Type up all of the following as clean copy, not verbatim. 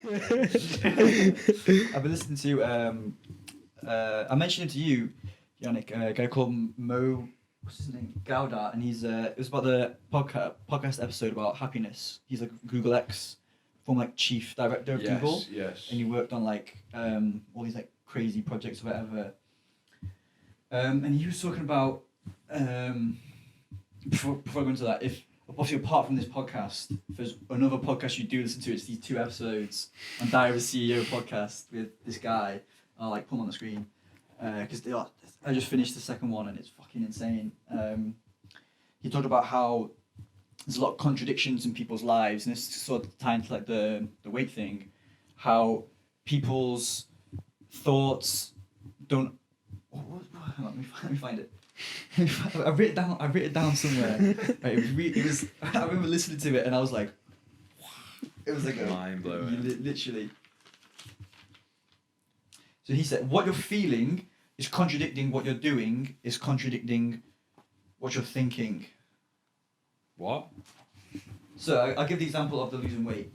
I've been listening to I mentioned it to you, Yannick, a guy called Mo, what's his name, Gawdat, and he's it was about the podcast episode about happiness. He's like Google X, former like chief director of Google, Yes. and he worked on like all these like crazy projects or whatever. And he was talking about before I go into that, if obviously apart from this podcast, if there's another podcast you do listen to, it's these 2 episodes on Diary of a CEO podcast with this guy. I'll like put him on the screen because I just finished the second one and it's fucking insane. He talked about how there's a lot of contradictions in people's lives, and it's sort of tying to like the weight thing, how people's thoughts don't. Let me find it. I've written it down somewhere. Right, it was. I remember listening to it and I was like, it was like mind blowing. Literally. So he said, what you're feeling is contradicting what you're doing, is contradicting what you're thinking. What? So I'll give the example of the losing weight.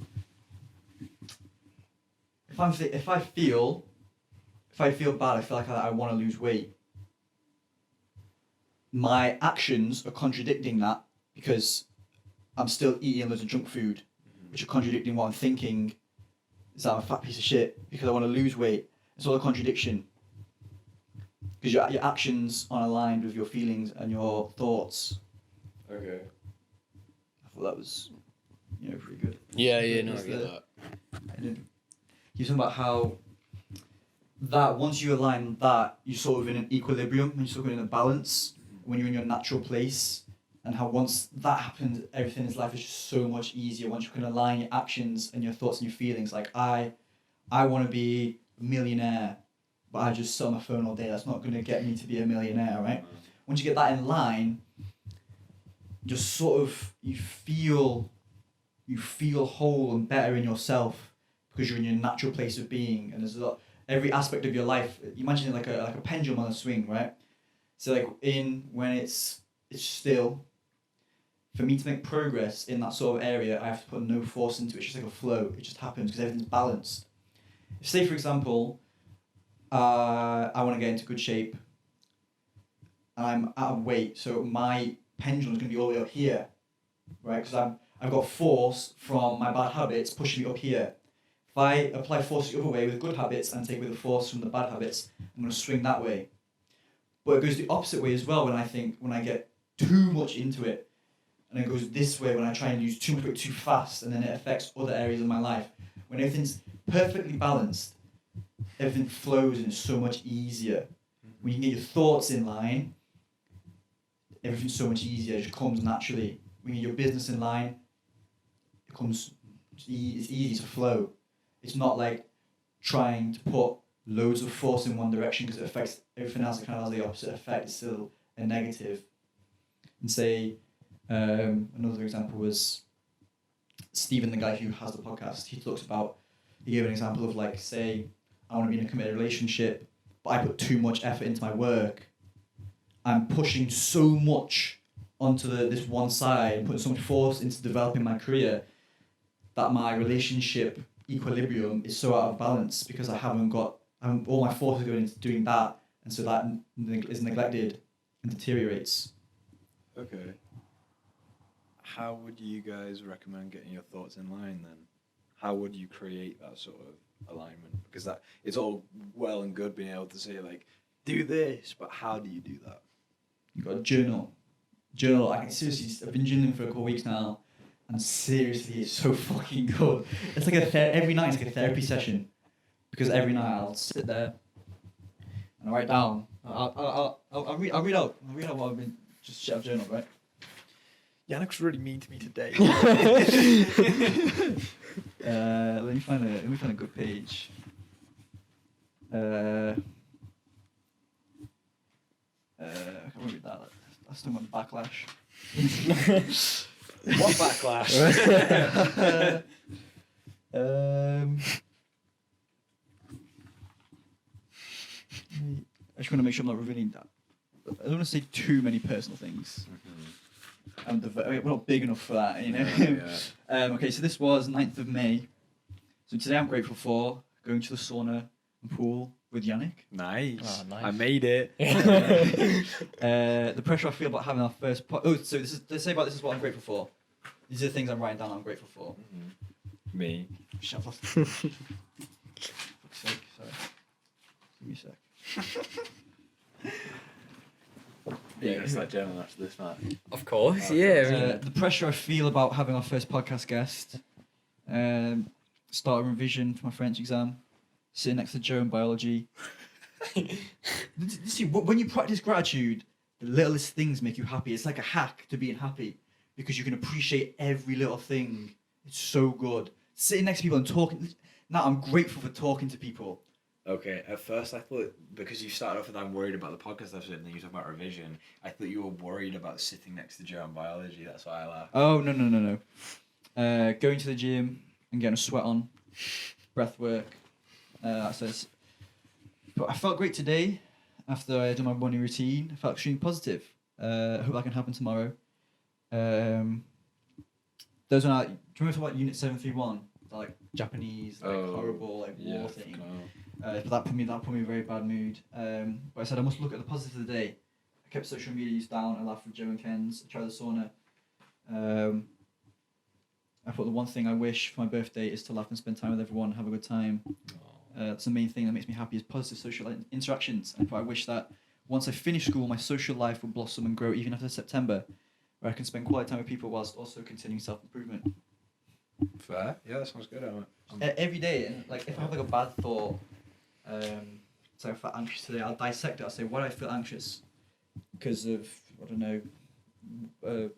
If I feel bad, I feel like I want to lose weight. My actions are contradicting that because I'm still eating loads of junk food, which are contradicting what I'm thinking. Is that I'm a fat piece of shit because I want to lose weight. It's all a contradiction. Because your actions aren't aligned with your feelings and your thoughts. Okay. I thought that was, pretty good. Yeah, no, I get that. And he's talking about how that once you align that, you're sort of in an equilibrium and you're sort of in a balance when you're in your natural place. And how once that happens, everything in life is just so much easier. Once you can align your actions and your thoughts and your feelings. Like I want to be a millionaire, but I just sit on my phone all day. That's not going to get me to be a millionaire, right? Once you get that in line, just sort of you feel whole and better in yourself because you're in your natural place of being. And there's a lot, every aspect of your life. You imagine it like a pendulum on a swing, right? So like when it's still. For me to make progress in that sort of area, I have to put no force into it. It's just like a flow. It just happens because everything's balanced. If, say, for example, I want to get into good shape, and I'm out of weight, so my pendulum is going to be all the way up here, right? Because I've got force from my bad habits pushing me up here. If I apply force the other way with good habits and take away the force from the bad habits, I'm going to swing that way. But it goes the opposite way as well when I get too much into it. And it goes this way when I try and use too much weight too fast, and then it affects other areas of my life. When everything's perfectly balanced, everything flows and it's so much easier. When you can get your thoughts in line, everything's so much easier. It just comes naturally. When you get your business in line, it's easy to flow. It's not like trying to put loads of force in one direction because it affects everything else. It kind of has the opposite effect. It's still a negative. And say, another example was Stephen, the guy who has the podcast. He gave an example of like, say, I want to be in a committed relationship, but I put too much effort into my work. I'm pushing so much onto this one side, and putting so much force into developing my career that my relationship equilibrium is so out of balance because all my force is going into doing that, and so that is neglected and deteriorates. Okay. How would you guys recommend getting your thoughts in line then? How would you create that sort of alignment? Because that it's all well and good being able to say like, do this, but how do you do that? You've got a journal. I can seriously, I've been journaling for a couple of weeks now, and seriously, it's so fucking good. It's like every night it's like a therapy session, because every night I'll sit there and I write down. I'll read out what I've been just shit I've journaled, right? Yannick's really mean to me today. Let me find a good page. I can't read that. That's the one backlash. What backlash? I just want to make sure I'm not revealing that. I don't want to say too many personal things. We're not big enough for that, you know. Yeah. Okay, so this was 9th of May. So today I'm grateful for going to the sauna and pool with Yannick. Nice. Oh, nice. I made it. The pressure I feel about having our first so let's say about this is what I'm grateful for. These are the things I'm writing down I'm grateful for. Me. Shut off. Fuck's sake, sorry. Give me a sec. Yeah, it's like journal after this, man. Of course, Okay. yeah. I mean, The pressure I feel about having our first podcast guest. Start a revision for my French exam. Sitting next to Joe in biology. See, when you practice gratitude, the littlest things make you happy. It's like a hack to being happy because you can appreciate every little thing. It's so good. Sitting next to people and talking. Now I'm grateful for talking to people. Okay, at first I thought, because you started off with I'm worried about the podcast episode and then you talk about revision, I thought you were worried about sitting next to Joe in biology. That's why I laughed. Oh, no. Going to the gym and getting a sweat on. Breath work. That says. But I felt great today after I did my morning routine. I felt extremely positive. I hope that can happen tomorrow. Those are, do you remember about Unit 731? The, like Japanese, horrible, war thing. But that put me in a very bad mood. But I said I must look at the positives of the day. I kept social media use down. I laughed with Joe and Ken's. I tried the sauna. I thought the one thing I wish for my birthday is to laugh and spend time with everyone, have a good time. That's the main thing that makes me happy is positive social interactions. And I wish that once I finish school, my social life will blossom and grow even after September, where I can spend quality time with people whilst also continuing self-improvement. Fair. Yeah, that sounds good. Every day, and like if I have like a bad thought, so I felt anxious today, I'll dissect it. I'll say, why do I feel anxious? Because of, I don't know, a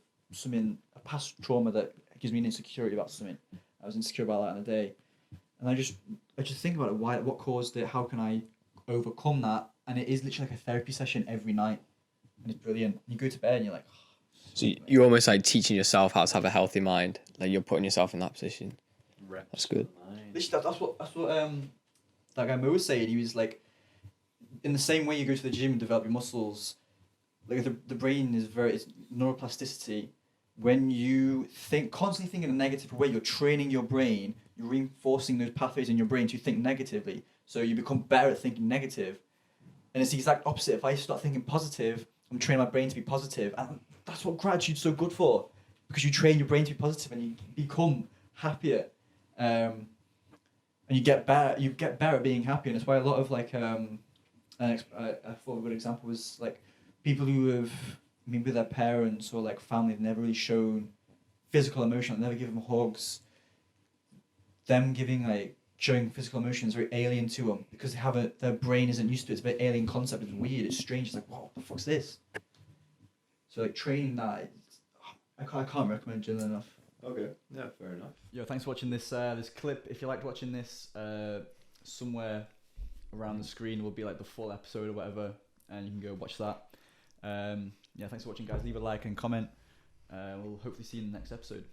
past trauma that gives me an insecurity about something. I was insecure about that in a day. And I just think about it, what caused it, how can I overcome that? And it is literally like a therapy session every night. And it's brilliant. You go to bed and you're like, so you're almost like teaching yourself how to have a healthy mind. Like you're putting yourself in that position. That's good. literally, that's what that guy Mo was saying. He was like, in the same way you go to the gym and develop your muscles, like the brain is it's neuroplasticity. When you constantly think in a negative way, you're training your brain, you're reinforcing those pathways in your brain to think negatively. So you become better at thinking negative. And it's the exact opposite. If I start thinking positive, I'm training my brain to be positive. And that's what gratitude's so good for. Because you train your brain to be positive and you become happier. And you get better at being happy. And that's why a lot of I thought a good example was like people who have been with their parents or like family have never really shown physical emotion, never give them hugs. Them showing physical emotion is very alien to them because their brain isn't used to it. It's a very alien concept. It's weird. It's strange. It's like, what the fuck's this? So like training that, I can't recommend Jill enough. Okay. Yeah, fair enough. Yo, thanks for watching this clip. If you liked watching this, somewhere around the screen will be like the full episode or whatever, and you can go watch that. Thanks for watching, guys. Leave a like and comment. We'll hopefully see you in the next episode.